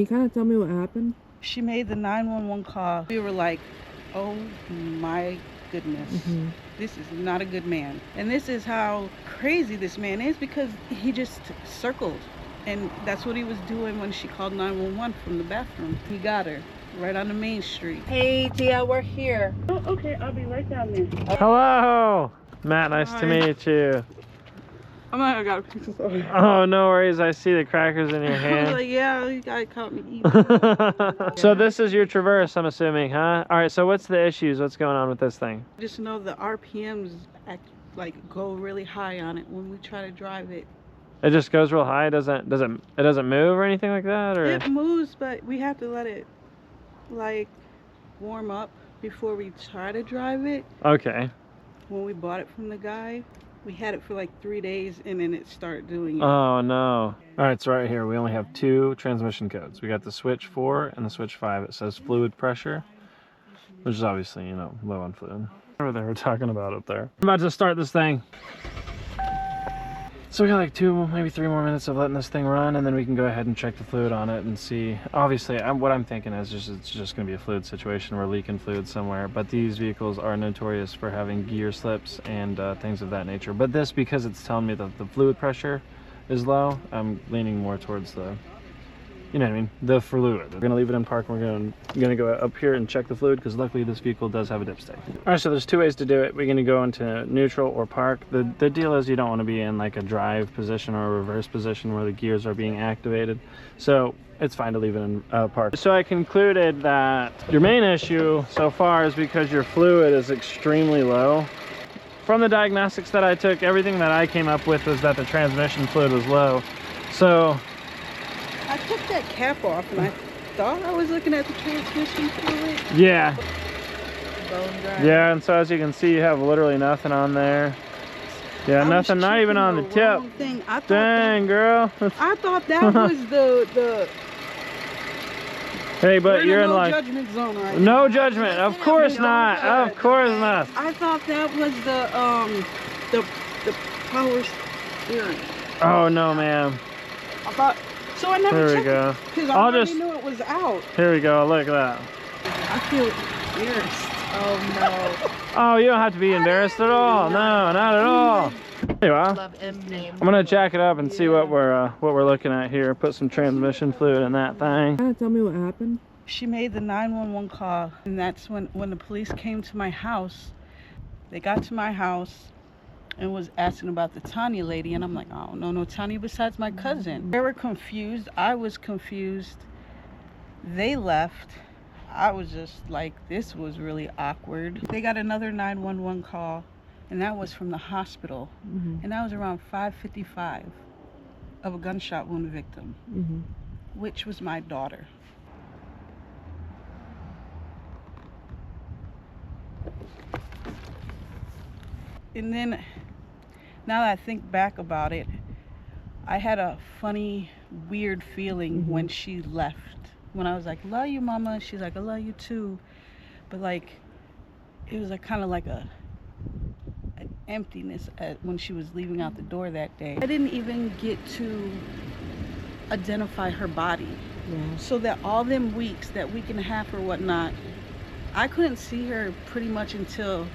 you kind of tell me what happened? She made the 911 call. We were like, oh my goodness. This is not a good man. And this is how crazy this man is, because he just circled. And that's what he was doing when she called 911 from the bathroom. He got her right on the main street. Hey, Tia, we're here. Oh, okay, I'll be right down there. Hello, Matt. Nice Hi. to meet you. Oh my God, I gotta pick this up. Oh, no worries. I see the crackers in your I was hand. like, yeah, you gotta caught me eating. So this is your Traverse, I'm assuming, huh? All right. So what's the issues? What's going on with this thing? Just know the RPMs go really high on it when we try to drive it. It just goes real high. It doesn't move or anything like that, or? It moves, but we have to let it like warm up before we try to drive it. Okay. When we bought it from the guy, we had it for like 3 days and then it started doing it. Oh no. All right, so right here we only have 2 transmission codes. We got the switch 4 and the switch 5. It says fluid pressure, which is obviously, you know, low on fluid. Whatever they were talking about up there. I'm about to start this thing. So we got like 2, maybe 3 more minutes of letting this thing run, and then we can go ahead and check the fluid on it and see. Obviously, what I'm thinking is it's just going to be a fluid situation. We're leaking fluid somewhere, but these vehicles are notorious for having gear slips and things of that nature. But this, because it's telling me that the fluid pressure is low, I'm leaning more towards the, you know what I mean, the fluid. We're gonna leave it in park. We're gonna go up here and check the fluid, because luckily this vehicle does have a dipstick. All right, so there's 2 ways to do it. We're gonna go into neutral or park. The deal is you don't want to be in like a drive position or a reverse position where the gears are being activated. So it's fine to leave it in park. So I concluded that your main issue so far is because your fluid is extremely low. From the diagnostics that I took, everything that I came up with was that the transmission fluid was low. So I took that cap off and I thought I was looking at the transmission fluid. yeah. Bone dry. Yeah, and so as you can see, you have literally nothing on there. Yeah, nothing, not even on the tip. Thing. I thought Dang, girl. I thought that was the Hey, but you're in no like judgment zone right no now. judgment. Of course not. Of course not. I thought that was the power steering. Oh no, ma'am. I thought so. I never There we checked go. because I I'll already just- knew it was out. Here we go. Look at that. I feel embarrassed. Oh no. Oh, you don't have to be embarrassed at all. No, not at all. There you are. I'm gonna jack it up and see what we're looking at here. Put some transmission fluid in that thing. Kind of tell me what happened? She made the 911 call, and that's when the police came to my house. They got to my house and was asking about the Tanya lady, and I'm like, oh no Tanya besides my cousin. They were confused. I was confused. They left. I was just like, this was really awkward. They got another 911 call, and that was from the hospital, and that was around 5:55 of a gunshot wound victim, which was my daughter. And then, now that I think back about it, I had a funny, weird feeling when she left. When I was like, love you, mama. She's like, I love you too. But like, it was like kind of like an emptiness when she was leaving out the door that day. I didn't even get to identify her body. Yeah. So that all them weeks, that week and a half or whatnot, I couldn't see her pretty much until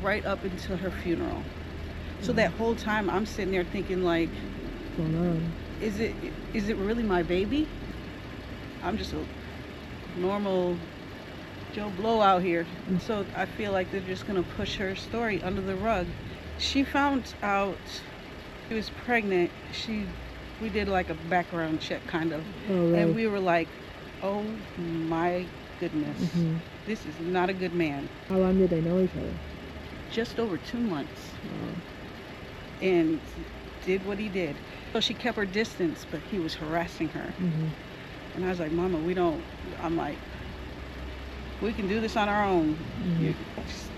right up until her funeral. So that whole time I'm sitting there thinking like, What's going on? is it really my baby? I'm just a normal Joe Blow out here. So I feel like they're just gonna push her story under the rug. She found out she was pregnant. We did like a background check kind of. Oh, right. And we were like, oh my goodness, this is not a good man. How long did they know each other? Just over 2 months. Oh. And did what he did. So she kept her distance, but he was harassing her. And I was like, Mama, I'm like, we can do this on our own. You just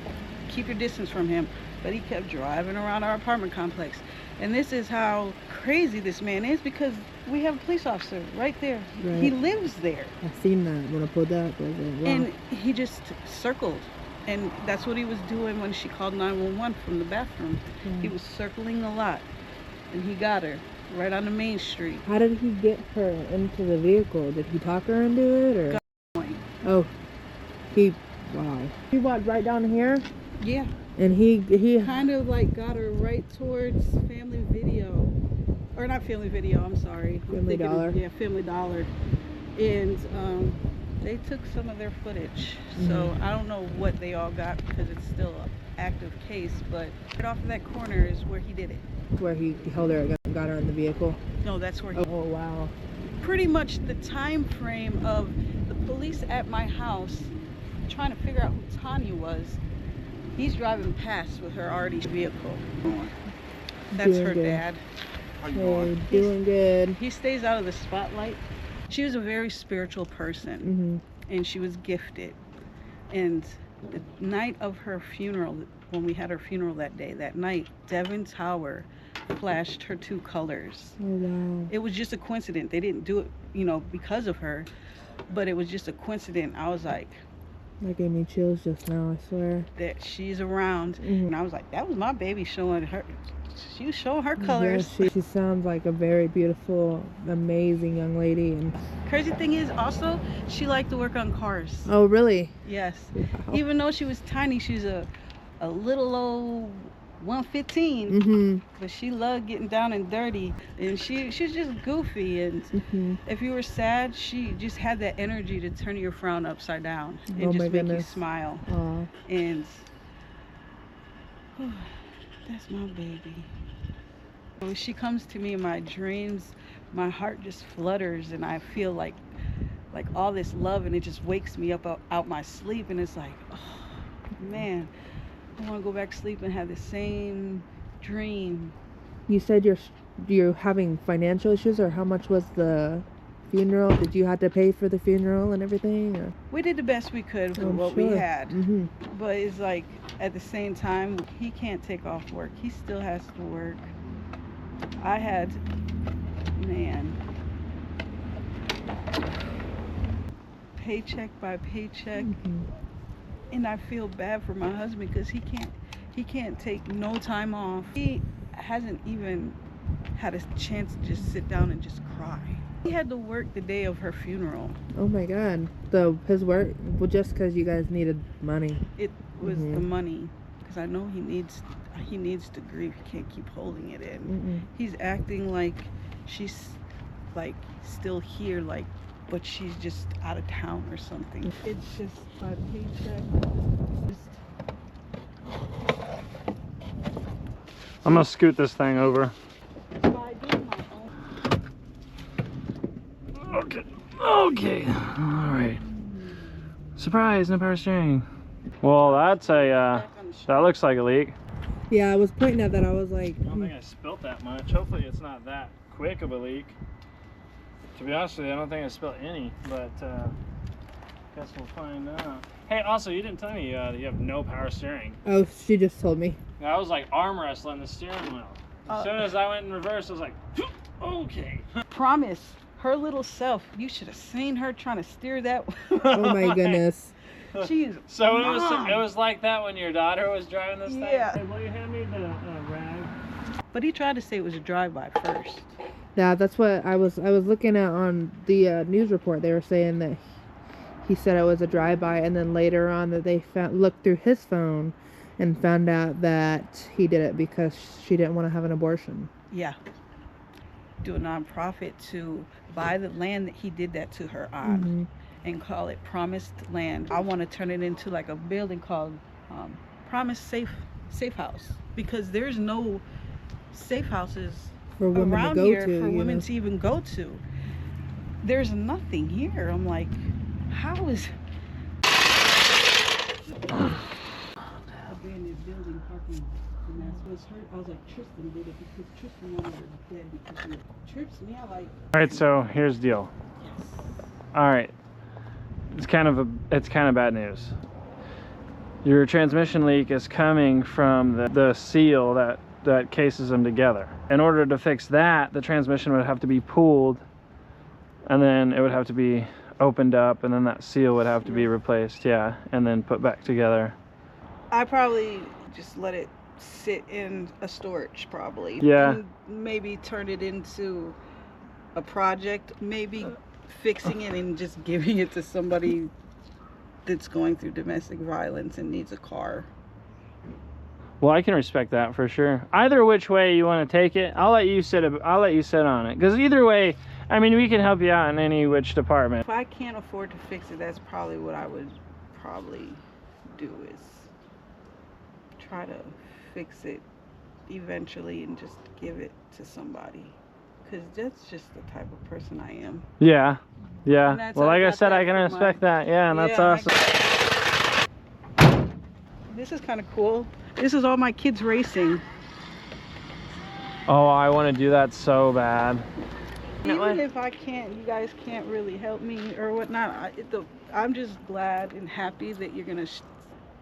keep your distance from him. But he kept driving around our apartment complex. And this is how crazy this man is, because we have a police officer right there. Right. He lives there. I seen that when I pulled up. I was like, wow. And he just circled. And that's what he was doing when she called 911 from the bathroom. He was circling a lot. And he got her right on the main street. How did he get her into the vehicle? Did he talk her into it, or? Gunpoint. Oh, wow. He walked right down here, Yeah. and he Kind of like got her right towards Family Video, or not Family Video, I'm sorry. Family Dollar. Yeah, Family Dollar. And they took some of their footage. So I don't know what they all got because it's still an active case, but right off of that corner is where he did it. where he held her, got her in the vehicle. No, that's where he. Oh wow. Pretty much the time frame of the police at my house trying to figure out who Tanya was. He's driving past with her already vehicle. That's Doing her good. dad. Hey, doing good. He stays out of the spotlight. She was a very spiritual person, and she was gifted. And the night of her funeral, when we had her funeral that day, that night, Devon Tower flashed her 2 colors. Oh wow. It was just a coincidence. They didn't do it, because of her, but it was just a coincidence. I was like, That gave me chills just now, I swear. that she's around. And I was like, that was my baby showing her. She was showing her colors. Yeah, she sounds like a very beautiful, amazing young lady. And Crazy thing is, also, she liked to work on cars. oh really? Yes. Wow. Even though she was tiny, she's a little old 115, but she loved getting down and dirty, and she's just goofy. And if you were sad, she just had that energy to turn your frown upside down and Oh, my just make goodness. you smile. Aw. And that's my baby. When she comes to me in my dreams, my heart just flutters, and I feel like all this love, and it just wakes me up out my sleep, and it's like, oh man, I want to go back to sleep and have the same dream. You said you're having financial issues, or how much was the funeral? Did you have to pay for the funeral and everything? Or? We did the best we could with I'm what we sure. had, but it's like at the same time, he can't take off work. He still has to work. I had, man, paycheck by paycheck, and I feel bad for my husband because he can't take no time off. He hasn't even had a chance to just sit down and just cry. He had to work the day of her funeral. Oh my God. So his work, well, just because you guys needed money. It was the money, because I know he needs to grieve. He can't keep holding it in. He's acting like she's like still here, like, but she's just out of town or something. It's just my paycheck. I'm gonna scoot this thing over. By doing my own. Okay. All right. Surprise! No power steering. Well, that's a that looks like a leak. Yeah, I was pointing at that. I was like, I don't think I spilt that much. Hopefully, it's not that quick of a leak. To be honest with you, I don't think I spilled any, but guess we'll find out. Hey, also, you didn't tell me that you have no power steering. oh, she just told me. I was like arm wrestling the steering wheel. As soon as I went in reverse, I was like, okay. Promise, her little self. You should have seen her trying to steer that. Oh my goodness. She's So it was like that when your daughter was driving this thing? Yeah. Hey, will you hand me the rag? But he tried to say it was a drive-by first. Yeah, that's what I was looking at on the news report. They were saying that he said it was a drive-by, and then later on that they looked through his phone and found out that he did it because she didn't want to have an abortion. Yeah. Do a nonprofit to buy the land that he did that to her on and call it Promised Land. I want to turn it into like a building called Promise Safe House, because there's no safe houses For women around to go here to, for you women know. to even go to. There's nothing here. I'm like, how is abandoned building parking? And that's what's hurt. I was like, Tristan did it because Tristan wanted her dead because it trips me out. Like, All right, so here's the deal. yes. All right, it's kind of bad news. Your transmission leak is coming from the seal that cases them together. In order to fix that, the transmission would have to be pulled, and then it would have to be opened up, and then that seal would have to be replaced, yeah, and then put back together. I probably just let it sit in a storage probably. Yeah. And maybe turn it into a project, maybe fixing it and just giving it to somebody that's going through domestic violence and needs a car. Well, I can respect that for sure. Either which way you want to take it, I'll let you sit on it. Because either way, I mean, we can help you out in any which department. If I can't afford to fix it, that's probably what I would probably do, is try to fix it eventually and just give it to somebody. Because that's just the type of person I am. Yeah. And Yeah. that's- Well, like I got said, that I can from respect my- that. Yeah, and that's Yeah, awesome. This is kind of cool. This is all my kids racing. Oh, I want to do that so bad. Even if I can't, you guys can't really help me or whatnot. I'm just glad and happy that you're gonna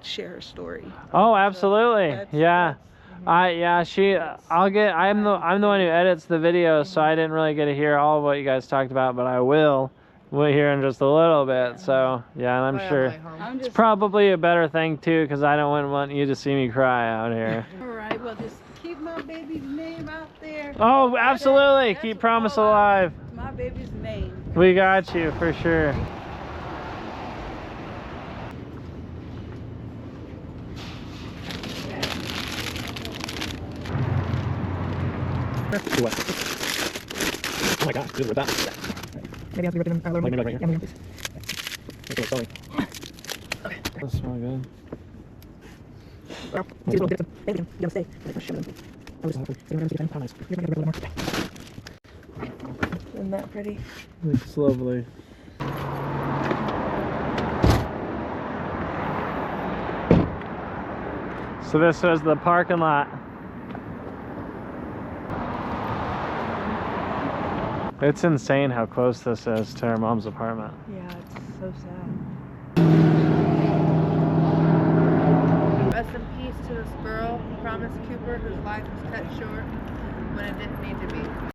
share her story. Oh, absolutely. That's- Yeah. I'm the one who edits the video, so I didn't really get to hear all of what you guys talked about, but I will. We'll hear in just a little bit. So yeah, and I'm sure it's probably a better thing too, because I don't want you to see me cry out here. All right, well, just keep my baby's name out there. Oh, absolutely. That's Keep Promise all alive. My baby's name. We got you for sure. Oh my gosh, dude, rip that. Maybe I have to rip them. Like maybe like right here. Yeah, maybe, please. Make it going. That smells good. Well, see little bits of bacon. You gotta stay. I was gonna see if How nice. you're gonna get a little more. Isn't that pretty? It's lovely. So this was the parking lot. It's insane how close this is to her mom's apartment. Yeah, it's so sad. Rest in peace to this girl, Promise Cooper, whose life was cut short when it didn't need to be.